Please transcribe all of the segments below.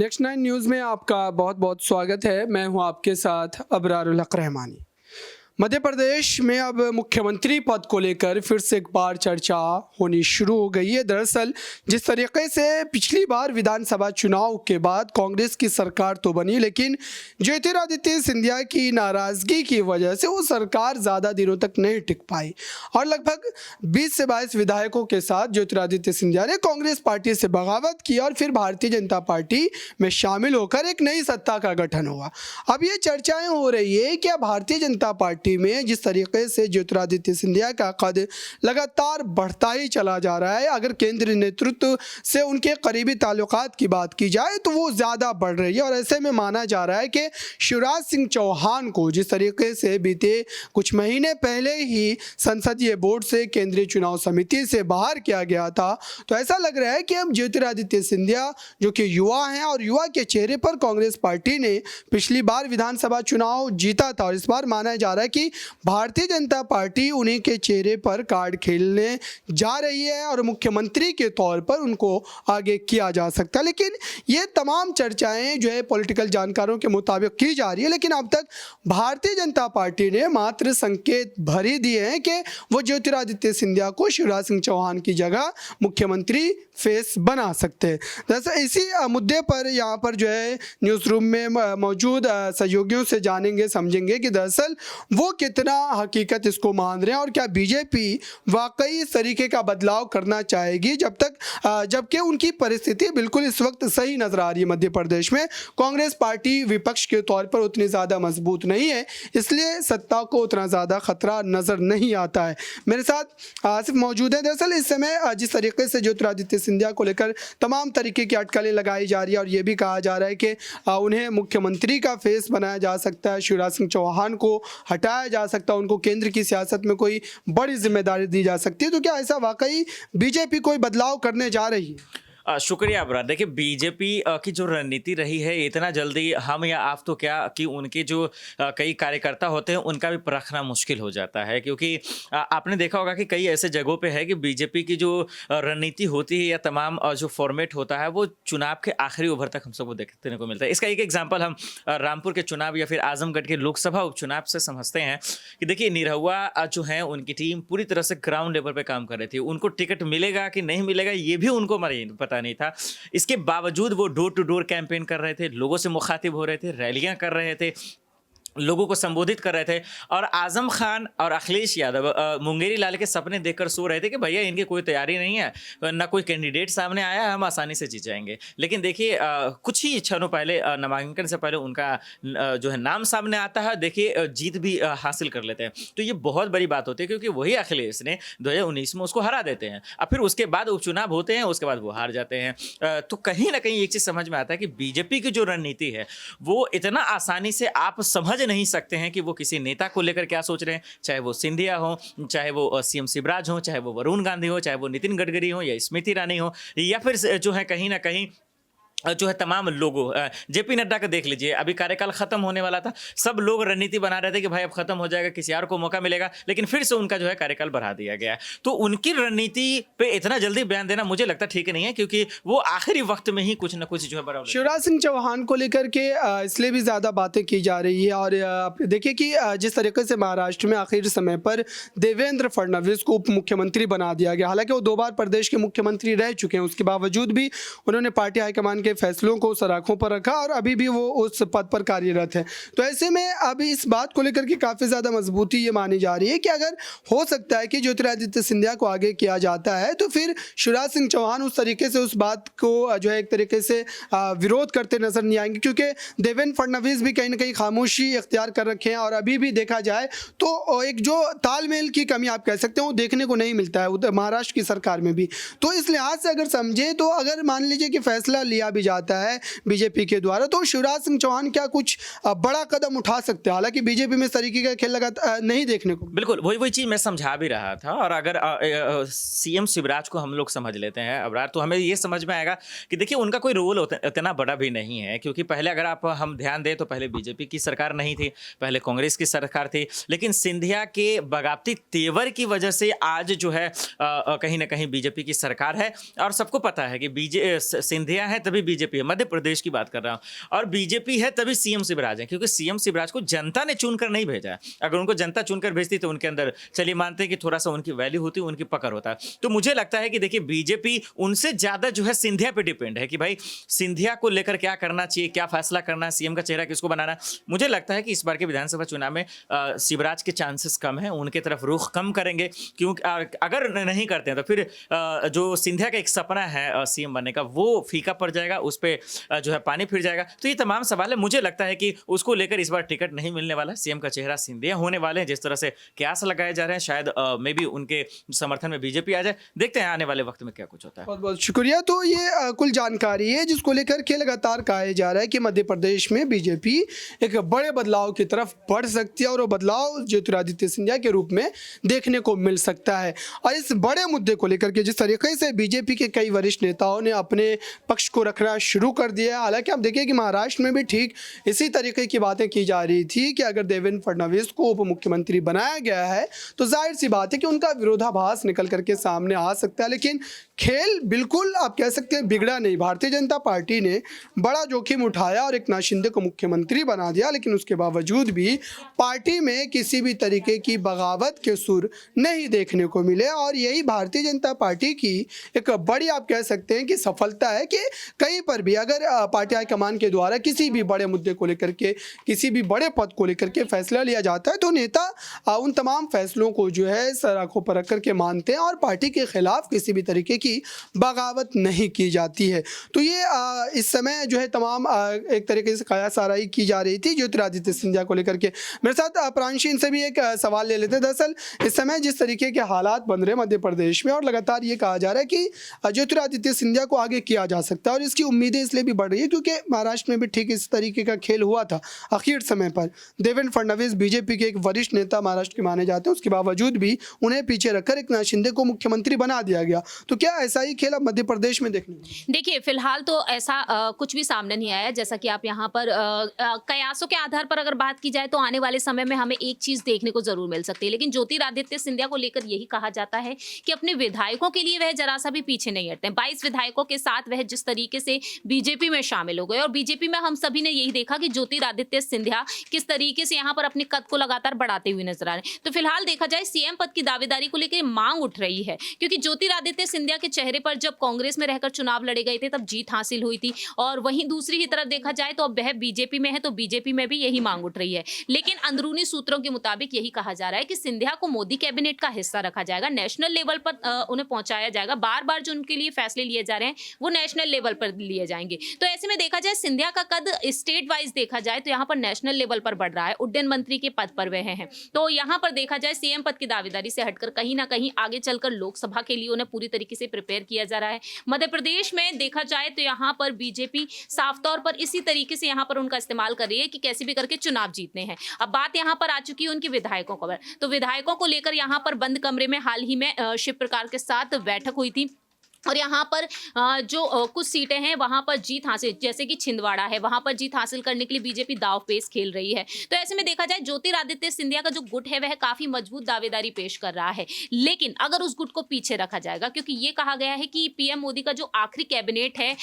Next 9 news में आपका बहुत बहुत स्वागत है। मैं हूं आपके साथ अबरारुल हक रहमानी। मध्य प्रदेश में अब मुख्यमंत्री पद को लेकर फिर से एक बार चर्चा होनी शुरू हो गई है। दरअसल जिस तरीके से पिछली बार विधानसभा चुनाव के बाद कांग्रेस की सरकार तो बनी, लेकिन ज्योतिरादित्य सिंधिया की नाराज़गी की वजह से वो सरकार ज़्यादा दिनों तक नहीं टिक पाई और लगभग 20 से 22 विधायकों के साथ ज्योतिरादित्य सिंधिया ने कांग्रेस पार्टी से बगावत की और फिर भारतीय जनता पार्टी में शामिल होकर एक नई सत्ता का गठन हुआ। अब ये चर्चाएं हो रही है कि भारतीय जनता पार्टी में जिस तरीके से ज्योतिरादित्य सिंधिया का कद लगातार बढ़ता ही चला जा रहा है, अगर केंद्रीय नेतृत्व से उनके करीबी ताल्लुकात की बात की जाए तो वो ज़्यादा बढ़ रही है। और ऐसे में माना जा रहा है कि शिवराज सिंह चौहान को जिस तरीके से बीते कुछ महीने पहले ही संसदीय बोर्ड से केंद्रीय चुनाव समिति से बाहर किया गया था, तो ऐसा लग रहा है कि अब ज्योतिरादित्य सिंधिया जो कि युवा हैं और युवा के चेहरे पर कांग्रेस पार्टी ने पिछली बार विधानसभा चुनाव जीता था और इस बार माना जा रहा है कि भारतीय जनता पार्टी उन्हीं के चेहरे पर कार्ड खेलने जा रही है और मुख्यमंत्री के तौर पर उनको आगे किया जा सकता है। लेकिन ये तमाम चर्चाएं जो है पॉलिटिकल जानकारों के मुताबिक की जा रही है, लेकिन अब तक भारतीय जनता पार्टी ने मात्र संकेत भर ही दिए हैं कि वो ज्योतिरादित्य सिंधिया को शिवराज सिंह चौहान की जगह मुख्यमंत्री फेस बना सकते हैं। दरअसल इसी मुद्दे पर यहाँ पर जो है न्यूज़ रूम में मौजूद सहयोगियों से जानेंगे समझेंगे कि दरअसल वो कितना हकीकत इसको मान रहे हैं और क्या बीजेपी वाकई इस तरीके का बदलाव करना चाहेगी जबकि उनकी परिस्थिति बिल्कुल इस वक्त सही नजर आ रही है। मध्य प्रदेश में कांग्रेस पार्टी विपक्ष के तौर पर उतनी ज़्यादा मजबूत नहीं है, इसलिए सत्ता को उतना ज़्यादा खतरा नज़र नहीं आता है। मेरे साथ आसिफ मौजूद है। दरअसल इस समय जिस तरीके से ज्योतिरादित्य सिंधिया को लेकर तमाम तरीके की अटकलें लगाई जा रही है और ये भी कहा जा रहा है कि उन्हें मुख्यमंत्री का फेस बनाया जा सकता है, शिवराज सिंह चौहान को हटाया जा सकता है, उनको केंद्र की सियासत में कोई बड़ी जिम्मेदारी दी जा सकती है, तो क्या ऐसा वाकई बीजेपी कोई बदलाव करने जा रही है? शुक्रिया अबरार। देखिए बीजेपी की जो रणनीति रही है इतना जल्दी हम या आप तो क्या कि उनके जो कई कार्यकर्ता होते हैं उनका भी परखना मुश्किल हो जाता है, क्योंकि आपने देखा होगा कि कई ऐसे जगहों पे है कि बीजेपी की जो रणनीति होती है या तमाम जो फॉर्मेट होता है वो चुनाव के आखिरी ओवर तक हम सबको देखने को मिलता है। इसका एक एग्जाम्पल हम रामपुर के चुनाव या फिर आजमगढ़ के लोकसभा उपचुनाव से समझते हैं कि देखिए निरहुआ जो है उनकी टीम पूरी तरह से ग्राउंड लेवल पर काम कर रही थी। उनको टिकट मिलेगा कि नहीं मिलेगा ये भी उनको पता नहीं था। इसके बावजूद वो डोर टू डोर कैंपेन कर रहे थे, लोगों से मुखातिब हो रहे थे, रैलियां कर रहे थे, लोगों को संबोधित कर रहे थे और आजम खान और अखिलेश यादव मुंगेरी लाल के सपने देखकर सो रहे थे कि भैया इनकी कोई तैयारी नहीं है, ना कोई कैंडिडेट सामने आया है, हम आसानी से जीत जाएंगे। लेकिन देखिए कुछ ही क्षणों पहले नामांकन से पहले उनका जो है नाम सामने आता है, देखिए जीत भी हासिल कर लेते हैं। तो ये बहुत बड़ी बात होती है क्योंकि वही अखिलेश ने 2019 में उसको हरा देते हैं और फिर उसके बाद उपचुनाव होते हैं, उसके बाद वो हार जाते हैं। तो कहीं ना कहीं एक चीज़ समझ में आता है कि बीजेपी की जो रणनीति है वो इतना आसानी से आप समझ नहीं सकते हैं कि वो किसी नेता को लेकर क्या सोच रहे हैं, चाहे वो सिंधिया हो, चाहे वो सीएम शिवराज हो, चाहे वो वरुण गांधी हो, चाहे वो नितिन गडकरी हो या स्मृति ईरानी हो, या फिर जो है कहीं ना कहीं जो है तमाम लोगों जेपी नड्डा का देख लीजिए, अभी कार्यकाल खत्म होने वाला था, सब लोग रणनीति बना रहे थे कि भाई अब खत्म हो जाएगा, किसी और को मौका मिलेगा, लेकिन फिर से उनका जो है कार्यकाल बढ़ा दिया गया। तो उनकी रणनीति पे इतना जल्दी बयान देना मुझे लगता ठीक नहीं है, क्योंकि वो आखिरी वक्त में ही कुछ ना कुछ जो है बड़ा। शिवराज सिंह चौहान को लेकर के इसलिए भी ज़्यादा बातें की जा रही है और देखिए कि जिस तरीके से महाराष्ट्र में आखिर समय पर देवेंद्र फडणवीस को उप मुख्यमंत्री बना दिया गया, हालांकि वो 2 बार प्रदेश के मुख्यमंत्री रह चुके हैं, उसके बावजूद भी उन्होंने पार्टी हाईकमान के फैसलों को सराखों पर रखा और अभी भी वो उस पद पर कार्यरत है। तो ऐसे में अभी इस बात को लेकर के काफ़ी ज़्यादा मजबूती ये मानी जा रही है कि अगर हो सकता है कि ज्योतिरादित्य सिंधिया को आगे किया जाता है तो फिर शिवराज सिंह चौहान उस तरीके से उस बात को जो है एक तरीके से विरोध करते नजर नहीं आएंगे, क्योंकि देवेंद्र फडणवीस भी कहीं ना कहीं खामोशी इख्तियार कर रखे हैं और अभी भी देखा जाए तो एक जो तालमेल की कमी आप कह सकते हो वो देखने को नहीं मिलता है उधर महाराष्ट्र की सरकार में भी। तो इस लिहाज से अगर समझे तो अगर मान लीजिए कि फैसला लिया भी जाता है बीजेपी के द्वारा तो शिवराज सिंह चौहान क्या कुछ बड़ा कदम उठा सकते हैं, हालांकि बीजेपी में इस तरीके का खेल लगा नहीं देखने को। बिल्कुल वही चीज़ मैं समझा भी रहा था। और अगर सीएम शिवराज को हम लोग समझ लेते हैं अबरार, तो हमें ये समझ में आएगा कि देखिए उनका कोई रोल इतना बड़ा भी नहीं है, क्योंकि पहले अगर हम ध्यान दें तो पहले बीजेपी की सरकार नहीं थी, पहले कांग्रेस की सरकार थी, लेकिन सिंधिया के बगावती तेवर की वजह से आज जो है कहीं ना कहीं बीजेपी की सरकार है। और सबको पता है कि सिंधिया है तभी बीजेपी है, मध्य प्रदेश की बात कर रहा हूँ, और बीजेपी है तभी सीएम शिवराज है, क्योंकि सीएम शिवराज को जनता ने चुनकर नहीं भेजा है। अगर उनको जनता चुनकर भेजती तो उनके अंदर चलिए मानते हैं कि थोड़ा सा उनकी वैल्यू होती, उनकी पकड़ होता। तो मुझे लगता है कि देखिए बीजेपी उनसे ज्यादा जो है सिंधिया पे डिपेंड है कि भाई सिंधिया को लेकर क्या करना चाहिए, क्या फैसला करना है, सीएम का चेहरा किसको बनाना। मुझे लगता है कि इस बार के विधानसभा चुनाव में शिवराज के चांसेस कम है, उनके तरफ रुख कम करेंगे, क्योंकि अगर नहीं करते हैं तो फिर जो सिंधिया का एक सपना है सीएम बनने का वो फीका पड़ जाएगा, उस पर जो है पानी फिर जाएगा। तो ये तमाम सवाल है, मुझे लगता है कि उसको लेकर इस बार टिकट नहीं मिलने वाला, सीएम का चेहरा सिंधिया होने वाले हैं। जिस तरह से क्यास लगाए जा रहे हैं, शायद मे बी उनके समर्थन में बीजेपी आ जाए। देखते हैं आने वाले वक्त में क्या कुछ होता है। बहुत बहुत शुक्रिया। तो ये कुल जानकारी है जिसको लेकर के लगातार कहा जा रहा है कि मध्य प्रदेश में बीजेपी एक बड़े बदलाव की तरफ बढ़ सकती है और वो बदलाव ज्योतिरादित्य सिंधिया के रूप में देखने को मिल सकता है। और इस बड़े मुद्दे को लेकर के जिस तरीके से बीजेपी के कई वरिष्ठ नेताओं ने अपने पक्ष को रखना शुरू कर दिया है, हालांकि आप देखिए कि महाराष्ट्र में भी ठीक इसी तरीके की बातें की जा रही थी कि अगर देवेंद्र फडणवीस को उप मुख्यमंत्री बनाया गया है तो जाहिर सी बात है कि उनका विरोधाभास निकल करके सामने आ सकता है। लेकिन खेल बिल्कुल आप कह सकते हैं बिगड़ा नहीं। भारतीय जनता पार्टी ने बड़ा जोखिम उठाया और एकनाथ शिंदे को मुख्यमंत्री बना दिया, लेकिन उसके बावजूद भी पार्टी में किसी भी तरीके की बगावत के सुर नहीं देखने को मिले। और यही भारतीय जनता पार्टी की एक बड़ी आप कह सकते हैं कि सफलता है कि कहीं पर भी अगर पार्टी हाईकमान के द्वारा किसी भी बड़े मुद्दे को लेकर के, किसी भी बड़े पद को लेकर के फैसला लिया जाता है तो नेता उन तमाम फैसलों को जो है सर आंखों पर रख करके मानते हैं और पार्टी के खिलाफ किसी भी तरीके की बगावत नहीं की जाती है। तो ये इस समय जो है तमाम एक तरीके से कयासाराई की जा रही थी ज्योतिरादित्य सिंधिया को लेकर के। मेरे साथ प्रांशी इनसे भी एक सवाल ले लेते हैं। दरअसल इस समय जिस तरीके के हालात बन रहे मध्य प्रदेश में और लगातार ये कहा जा रहा है कि ज्योतिरादित्य सिंधिया को आगे किया जा सकता है और इसकी उम्मीदें इसलिए भी बढ़ रही है क्योंकि महाराष्ट्र में भी ठीक इस तरीके का खेल हुआ था। आखिर समय पर देवेंद्र फडणवीस बीजेपी के एक वरिष्ठ नेता महाराष्ट्र के माने जाते हैं, उसके बावजूद भी उन्हें पीछे रखकर एकनाथ शिंदे को मुख्यमंत्री बना दिया गया। तो क्या ऐसा ही खेल अब मध्य प्रदेश में देखने को? देखिए फिलहाल तो ऐसा कुछ भी सामने नहीं आया। जैसा कि आप यहाँ पर कयासों के आधार पर अगर बात की जाए तो आने वाले समय में हमें एक चीज देखने को जरूर मिल सकती है। लेकिन ज्योतिरादित्य सिंधिया को लेकर यही कहा जाता है कि अपने विधायकों के लिए वह जरा सा भी पीछे नहीं हटते। 22 विधायकों के साथ वह जिस तरीके से बीजेपी में शामिल हो गए और बीजेपी में हम सभी ने यही देखा कि ज्योतिरादित्य सिंधिया किस तरीके से यहाँ पर अपने कद को लगातार बढ़ाते हुए नजर आ रहे हैं। तो फिलहाल देखा जाए सीएम पद की दावेदारी को लेकर मांग उठ रही है, क्योंकि ज्योतिरादित्य सिंधिया के चेहरे पर जब कांग्रेस में रहकर चुनाव लड़े गए थे तब जीत हासिल हुई थी, और वहीं दूसरी ही तरफ देखा जाए तो अब वह बीजेपी में है तो बीजेपी में भी यही मांग उठ रही है। लेकिन अंदरूनी सूत्रों के मुताबिक यही कहा जा रहा है कि सिंधिया को मोदी कैबिनेट का हिस्सा रखा जाएगा, नेशनल लेवल पर उन्हें पहुंचाया जाएगा। बार बार जो उनके लिए फैसले लिए जा रहे हैं वो नेशनल लेवल पर लिए जाएंगे। तो ऐसे में देखा जाए सिंधिया का कद स्टेट वाइज देखा जाए तो यहाँ पर नेशनल लेवल पर बढ़ रहा है, उड्डयन मंत्री के पद पर वह हैं। तो यहाँ पर देखा जाए सीएम पद की दावेदारी से हटकर कहीं ना कहीं आगे चलकर लोकसभा के लिए उन्हें पूरी तरीके से प्रिपेयर किया जा रहा है। मध्य प्रदेश में देखा जाए तो यहाँ पर बीजेपी साफ तौर पर इसी तरीके से यहाँ पर उनका इस्तेमाल कर रही है कि कैसे भी करके चुनाव जीतने हैं। अब बात यहाँ पर आ चुकी है उनके विधायकों पर, तो विधायकों को लेकर यहाँ पर बंद कमरे में हाल ही में शिव प्रकार के साथ बैठक हुई थी और यहाँ पर जो कुछ सीटें हैं वहाँ पर जीत हासिल, जैसे कि छिंदवाड़ा है, वहाँ पर जीत हासिल करने के लिए बीजेपी दाव पेच खेल रही है। तो ऐसे में देखा जाए ज्योतिरादित्य सिंधिया का जो गुट है वह काफी मजबूत दावेदारी पेश कर रहा है। लेकिन अगर उस गुट को पीछे रखा जाएगा, क्योंकि ये कहा गया है कि पीएम मोदी का जो आखिरी कैबिनेट है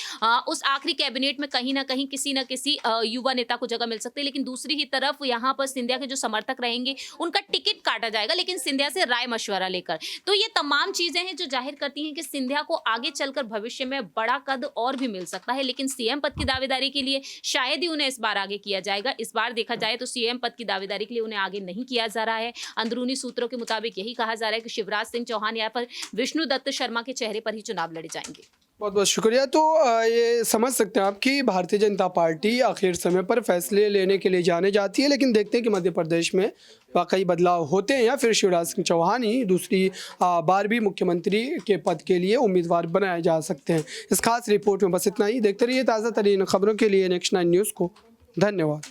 उस आखिरी कैबिनेट में कहीं ना कहीं किसी न किसी युवा नेता को जगह मिल सकती है। लेकिन दूसरी ही तरफ यहाँ पर सिंधिया के जो समर्थक रहेंगे उनका टिकट काटा जाएगा, लेकिन सिंधिया से राय मशवरा लेकर। तो ये तमाम चीजें हैं जो जाहिर करती हैं कि सिंधिया को आगे चलकर भविष्य में बड़ा कद और भी मिल सकता है। लेकिन सीएम पद की दावेदारी के लिए शायद ही उन्हें इस बार आगे किया जाएगा। इस बार देखा जाए तो सीएम पद की दावेदारी के लिए उन्हें आगे नहीं किया जा रहा है। अंदरूनी सूत्रों के मुताबिक यही कहा जा रहा है कि शिवराज सिंह चौहान यहाँ पर विष्णु दत्त शर्मा के चेहरे पर ही चुनाव लड़े जाएंगे। बहुत बहुत शुक्रिया। तो ये समझ सकते हैं आप कि भारतीय जनता पार्टी आखिर समय पर फैसले लेने के लिए जाने जाती है, लेकिन देखते हैं कि मध्य प्रदेश में वाकई बदलाव होते हैं या फिर शिवराज सिंह चौहान ही दूसरी बार भी मुख्यमंत्री के पद के लिए उम्मीदवार बनाए जा सकते हैं। इस खास रिपोर्ट में बस इतना ही। देखते रहिए ताज़ा तरीन खबरों के लिए नेक्स्ट 9 न्यूज़ को। धन्यवाद।